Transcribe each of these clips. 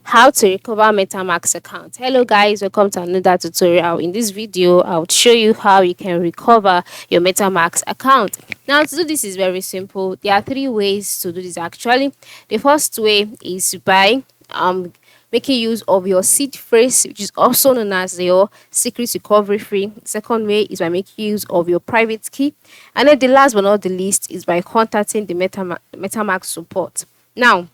How to recover MetaMask account. Hello guys, welcome to another tutorial. In this video, I'll show you how you can recover your MetaMask account. Now to do this is very simple. There are three ways to do this actually. The first way is by making use of your seed phrase, which is also known as your secret recovery free. The second way is by making use of your private key. And then the last but not the least is by contacting the MetaMask support. Now,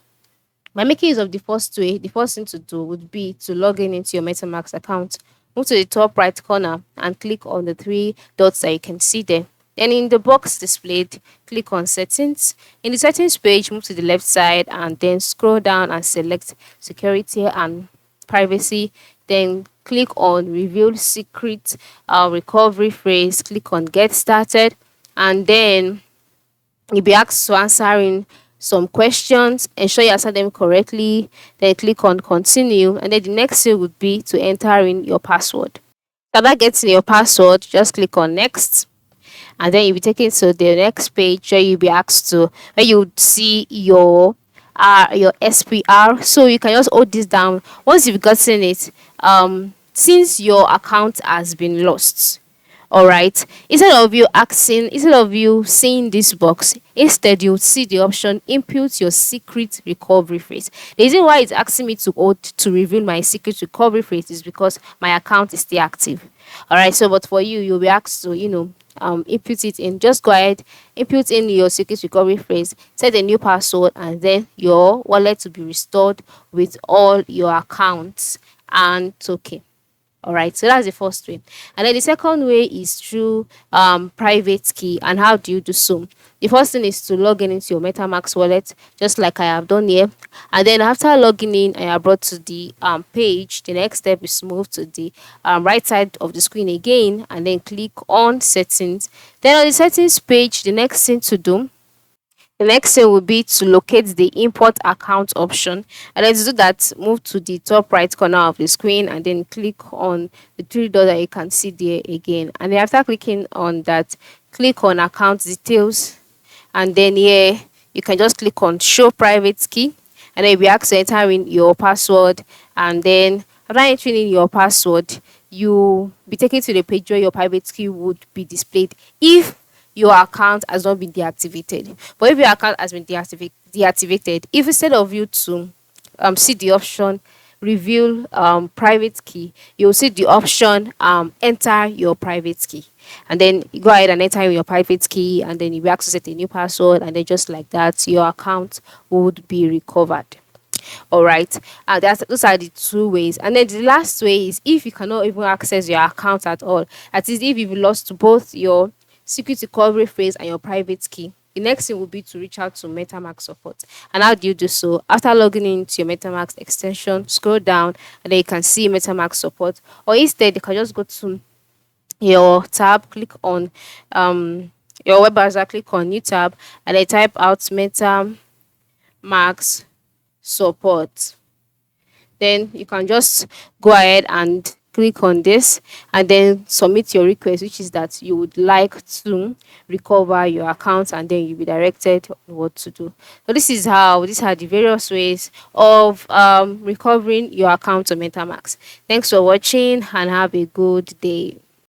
by making use of the first way, the first thing to do would be to log in into your MetaMask account. Move to the top right corner and click on the three dots that you can see there. Then in the box displayed, click on settings. In the settings page, move to the left side and then scroll down and select security and privacy. Then click on reveal secret recovery phrase. Click on get started, and then you'll be asked to answering some questions. Ensure you answer them correctly. Then click on continue, and then the next thing would be to enter in your password. After getting your password, just click on next, and then you'll be taken to the next page where you'll be asked to where you would see your SPR. So you can just hold this down. Once you've gotten it, since your account has been lost, all right, instead of you seeing this box, instead you see the option input your secret recovery phrase. The reason why it's asking me to reveal my secret recovery phrase is because my account is still active. All right, so but for you, you'll be asked to input it in. Just go ahead, input in your secret recovery phrase, set a new password, and then your wallet will be restored with all your accounts and okay. All right, so that's the first way. And then the second way is through private key. And how do you do so? The first thing is to log in into your MetaMask wallet, just like I have done here. And then after logging in, I are brought to the page. The next step is to move to the right side of the screen again, and then click on settings. Then on the settings page, the next thing will be to locate the import account option. And then to do that, move to the top right corner of the screen and then click on the three dots that you can see there again. And then after clicking on that, click on account details. And then here, you can just click on show private key. And then you'll be asked to enter in your password. And then after entering in your password, you'll be taken to the page where your private key would be displayed if your account has not been deactivated. But if your account has been deactivated, if instead of you to see the option reveal private key, you'll see the option enter your private key, and then you go ahead and enter your private key, and then you will access a new password, and then just like that, your account would be recovered. All right, those are the two ways. And then the last way is if you cannot even access your account at all, that is if you've lost both your secret recovery phrase and your private key. The next thing will be to reach out to MetaMask support. And how do you do so? After logging into your MetaMask extension, scroll down and then you can see MetaMask support. Or instead, you can just go to your tab, click on your web browser, click on new tab, and then type out MetaMask support. Then you can just go ahead and click on this and then submit your request, which is that you would like to recover your account, and then you'll be directed on what to do. So these are the various ways of recovering your account on MetaMask. Thanks for watching and have a good day.